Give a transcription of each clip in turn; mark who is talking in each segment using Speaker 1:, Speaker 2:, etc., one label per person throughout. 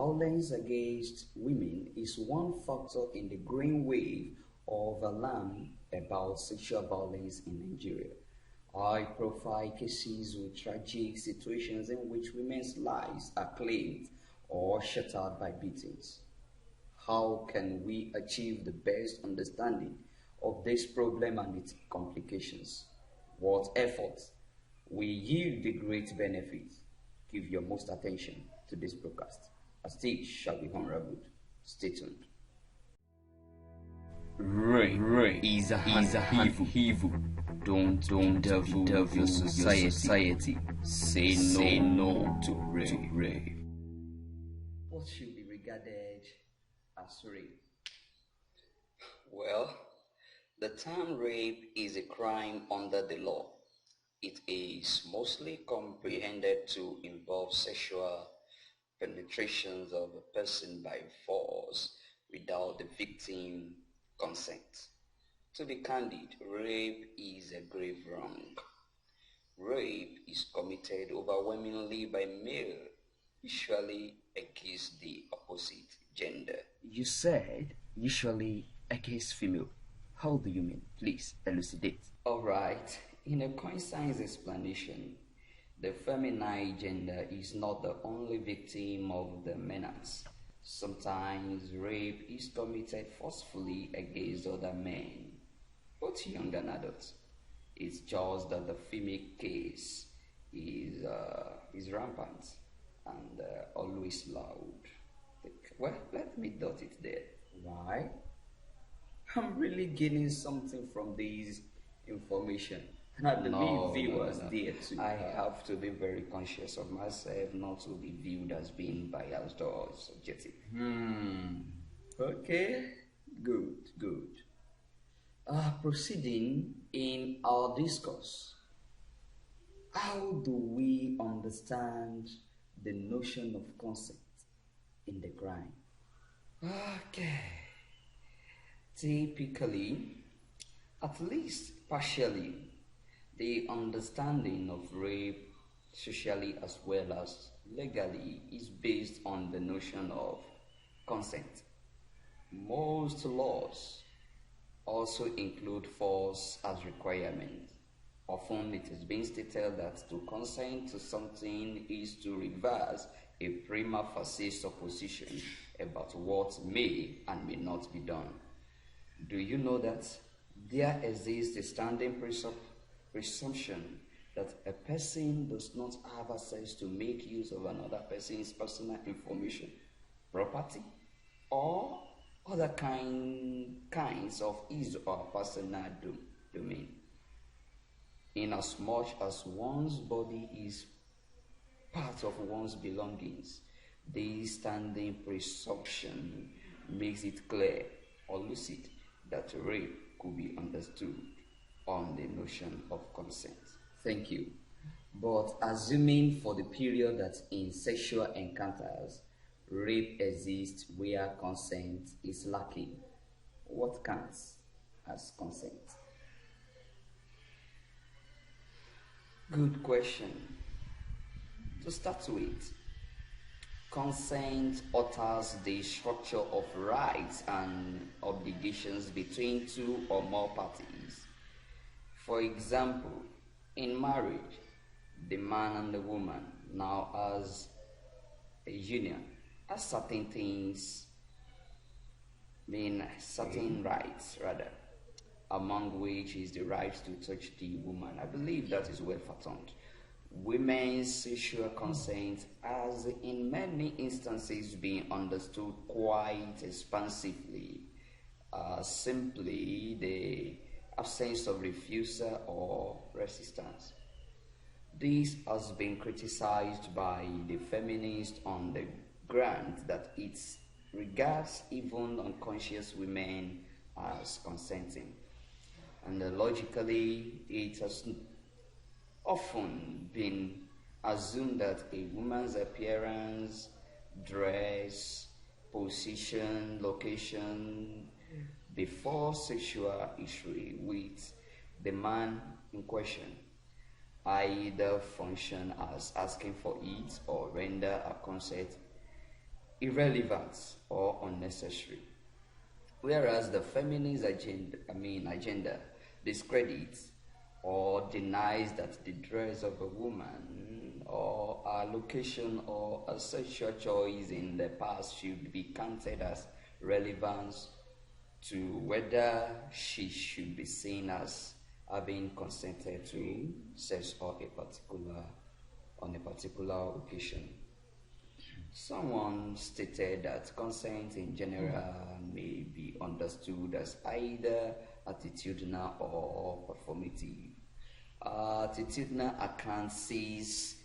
Speaker 1: violence against women is one factor in the growing wave of alarm about sexual violence in Nigeria. High-profile cases with tragic situations in which women's lives are claimed or shattered by beatings. How can we achieve the best understanding of this problem and its complications? What efforts will yield the great benefits? Give your most attention to this broadcast, as this shall be unraveled. Stay tuned.
Speaker 2: Rape is a evil. Don't devil your society. Say no to rape.
Speaker 1: What should be regarded as rape?
Speaker 3: Well, the term rape is a crime under the law. It is mostly comprehended to involve sexual penetrations of a person by force without the victim consent. To be candid, rape is a grave wrong. Rape is committed overwhelmingly by male, usually against the opposite gender.
Speaker 1: You said usually against female. How do you mean? Please elucidate. Alright, in a concise explanation, the feminine gender is not the only victim of the menace. Sometimes rape is committed forcefully against other men, both young and adults. It's just that the female case is rampant and always loud. Well, let me dot it there. Why? I'm really gaining something from this information. And I believe viewers dare too. I have to be very conscious of myself, not to be viewed as being biased or subjective. Okay. Good. Proceeding in our discourse, how do we understand the notion of consent in the crime? Okay. Typically, at least partially, the understanding of rape, socially as well as legally, is based on the notion of consent. Most laws also include force as requirement. Often it is being stated that to consent to something is to reverse a prima facie supposition about what may and may not be done. Do you know that there exists a standing presumption that a person does not have access to make use of another person's personal information, property, or other kinds of his or personal domain, inasmuch as one's body is part of one's belongings? This standing presumption makes it clear or lucid that rape could be understood on the notion of consent. Thank you. But assuming for the period that in sexual encounters, rape exists where consent is lacking, what counts as consent? Good question. To start with, consent alters the structure of rights and obligations between two or more parties. For example, in marriage, the man and the woman now as a union has certain things, certain rights rather, among which is the right to touch the woman. I believe that is well fathomed. Women's sexual consent has in many instances been understood quite expansively, simply the absence of refusal or resistance. This has been criticized by the feminists on the ground that it regards even unconscious women as consenting. And logically, it has often been assumed that a woman's appearance, dress, position, location before sexual history with the man in question either function as asking for it or render a consent irrelevant or unnecessary. Whereas the feminist agenda discredits or denies that the dress of a woman or a location or a sexual choice in the past should be counted as relevant to whether she should be seen as having consented to sex or on a particular occasion. Someone stated that consent in general may be understood as either attitudinal or performative. Attitudinal account sees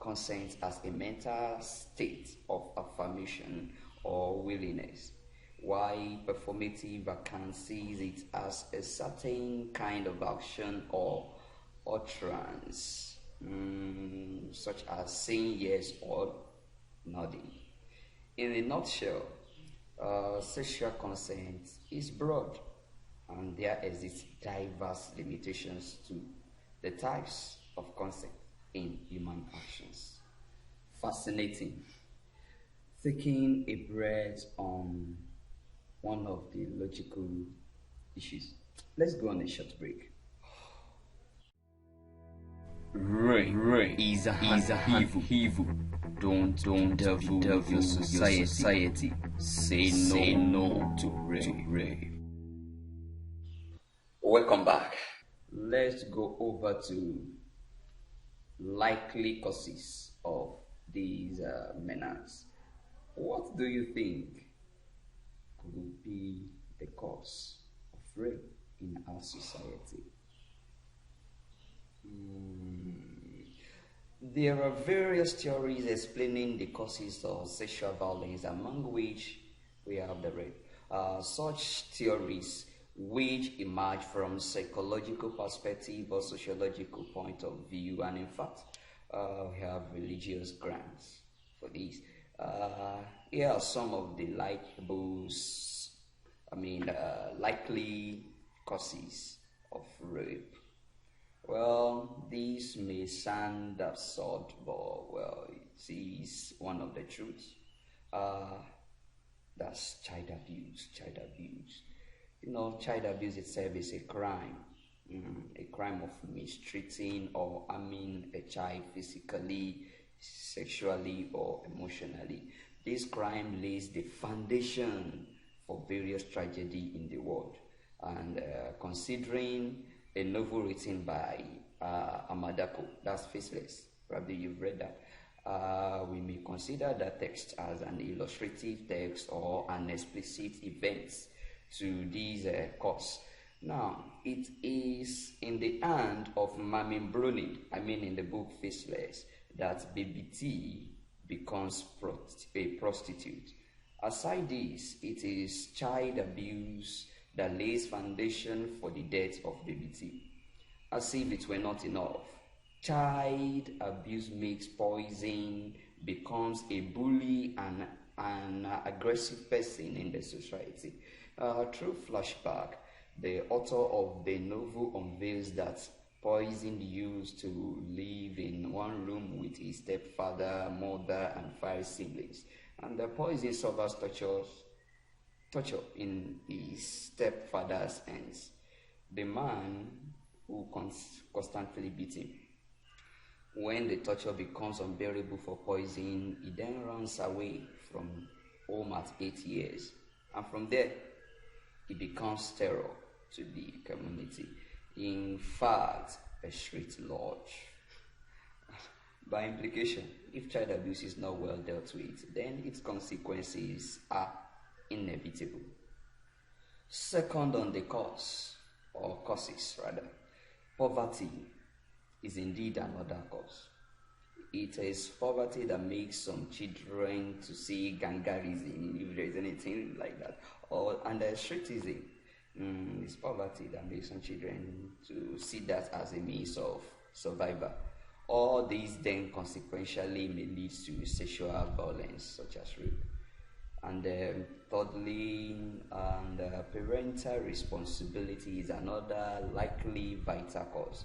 Speaker 1: consent as a mental state of affirmation or willingness, while performative account sees it as a certain kind of action or utterance, such as saying yes or nodding. In a nutshell, sexual consent is broad, and there exist diverse limitations to the types of consent in human actions. Fascinating. Taking a breath on one of the logical issues. Let's go on a short break.
Speaker 2: Rape is a evil. Don't delve your society. Say no to rape.
Speaker 3: Welcome back.
Speaker 1: Let's go over to likely causes of these menace. What do you think could be the cause of rape in our society? There are various theories explaining the causes of sexual violence, among which we have the rape. Such theories, which emerge from psychological perspective or sociological point of view, and in fact, we have religious grounds for this. Here are some of the likely causes of rape. Well, this may sound absurd, but well, it is one of the truths. That's child abuse. You know, child abuse itself is a crime. A crime of mistreating or harming a child physically, sexually, or emotionally. This crime lays the foundation for various tragedy in the world. And considering a novel written by Amadako, that's Faceless, probably you've read that, we may consider that text as an illustrative text or an explicit event to this cause. Now, it is in the hand of Mamin Brunid, in the book Faceless, that Baby T becomes a prostitute. Aside this, it is child abuse that lays foundation for the death of Baby T. As if it were not enough, child abuse makes poison, becomes a bully and an aggressive person in the society. Through flashback, the author of the novel unveils that Poison used to live in one room with his stepfather, mother, and 5 siblings. And the Poison suffers torture in his stepfather's hands. The man who constantly beat him. When the torture becomes unbearable for Poison, he then runs away from home at 8 years. And from there, he becomes terror to the community. In fact, a street lodge. By implication, if child abuse is not well dealt with, then its consequences are inevitable. Second on the causes, poverty is indeed another cause. It is poverty that makes some children to see gangarism, if there is anything like that, and streetism. It's poverty that makes some children to see that as a means of survival. All these then consequentially may lead to sexual violence, such as rape. And thirdly, parental responsibility is another likely vital cause.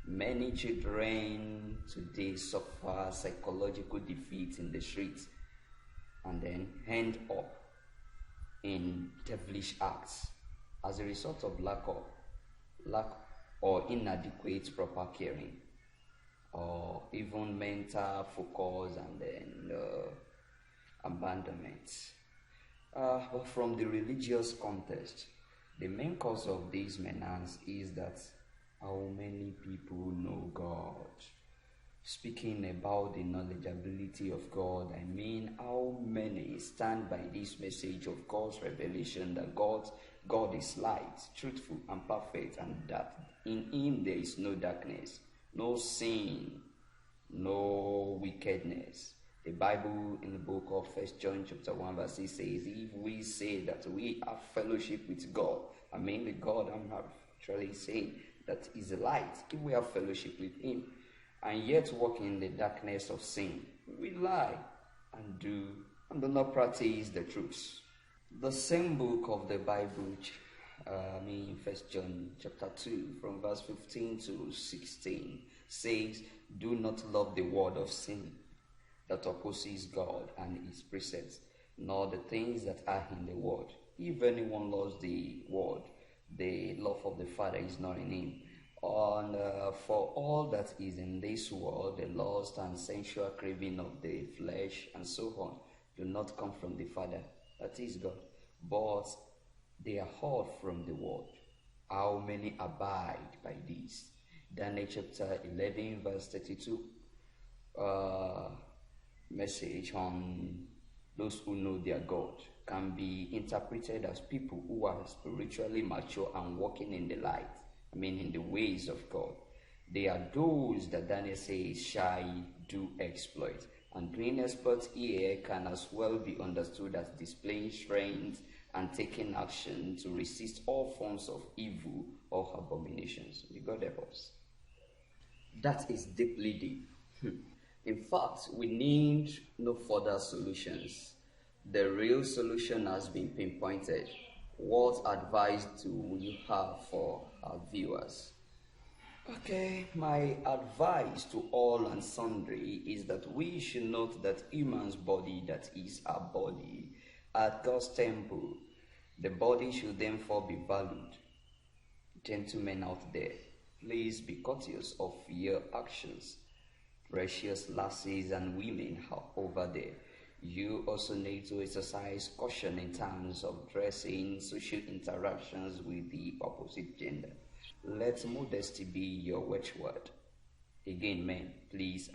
Speaker 1: Many children today suffer psychological defeat in the streets, and then end up in devilish acts as a result of lack or inadequate proper caring, or even mental focus, and then abandonment. But from the religious context, the main cause of this menace is that how many people know God. Speaking about the knowledgeability of God, I mean how many stand by this message of God's revelation that God is light, truthful, and perfect, and that in Him there is no darkness, no sin, no wickedness. The Bible in the book of 1 John chapter 1 verse 6 says, if we say that we have fellowship with God, I mean the God I'm actually saying that is a light, if we have fellowship with Him, and yet walk in the darkness of sin, we lie and do not practice the truth. The same book of the Bible, 1 John chapter 2 from verse 15 to 16 says, do not love the word of sin that opposes God and His precepts, nor the things that are in the world. If anyone loves the world, the love of the Father is not in him. And for all that is in this world, the lust and sensual craving of the flesh and so on, do not come from the Father, that is God, but they are heard from the world. How many abide by this? Daniel chapter 11 verse 32 message on those who know their God can be interpreted as people who are spiritually mature and walking in the light, in the ways of God. They are those that Daniel says shall do exploit. And doing exploit here can as well be understood as displaying strength and taking action to resist all forms of evil or abominations. May God help us. That is deeply deep. In fact, we need no further solutions. The real solution has been pinpointed. What advice do you have for our viewers? Okay, my advice to all and sundry is that we should note that human's body, that is our body, at God's temple, the body should therefore be valued. Gentlemen out there, please be courteous of your actions. Precious lasses and women over there, you also need to exercise caution in terms of dressing, social interactions with the opposite gender. Let modesty be your watchword. Again, men, please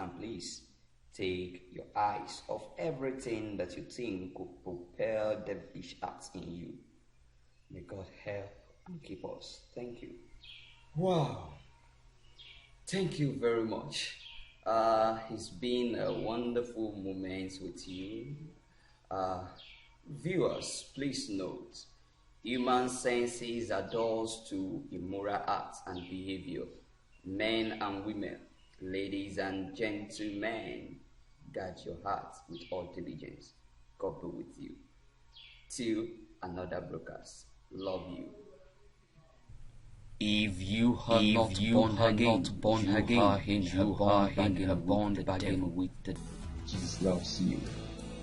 Speaker 1: take your eyes off everything that you think could propel devilish acts in you. May God help and keep us. Thank you. Wow. Thank you very much. It's been a wonderful moment with you. Viewers, please note, human senses are doors to immoral acts and behavior. Men and women, ladies and gentlemen, guard your heart with all diligence. God be with you. Till another broadcast. Love you.
Speaker 2: If you are not born again, you are in a bond with the
Speaker 3: Jesus loves you.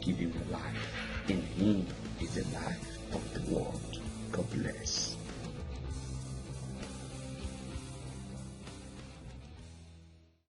Speaker 3: Give Him your life. In Him is the life of the world. God bless.